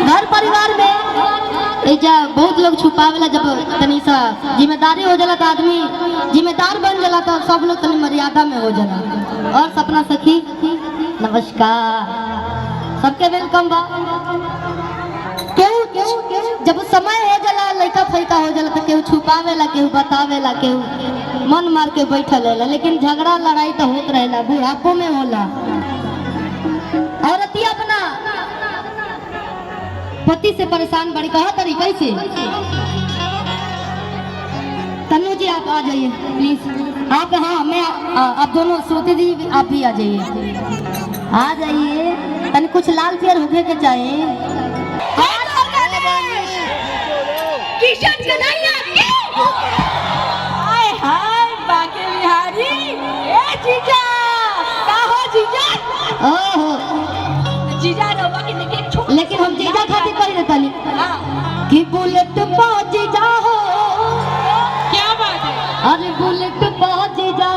घर परिवार में बहुत लोग छुपावेला, जब तनी सा जिम्मेदारी हो जाला तो आदमी जिम्मेदार बन जाला तो सब लोग तनी मर्यादा में हो जाला। और सपना सखी नमस्कार, सबके वेलकम बा। केहू जब समय हो जाला लड़का फैका हो जाला तो केहू छुपावेला, केहू बतावेला, केहू मन मार के बैठल रहेला, लेकिन झगड़ा लड़ाई तो होत रहेला, बुढ़ापो में होला। औरतिया अपना पति से परेशान बड़ी कहा तरीका से। तन्नू जी आप आ जाइए प्लीज। आप हाँ मैं आप दोनों श्रुति जी आप भी आ जाइए, आ जाइए। तन कुछ लाल पियर होके के चाहिए। किशन कन्हैया हाय हाय बाके बिहारी ए जीजा का हो जीजा। ओहो जीजा रो बाकी लेकिन हम जीजा खातिर कह देता नहीं कि बुलेट पा जीजा हो। क्या बात है? अरे बुलेट पा जीजा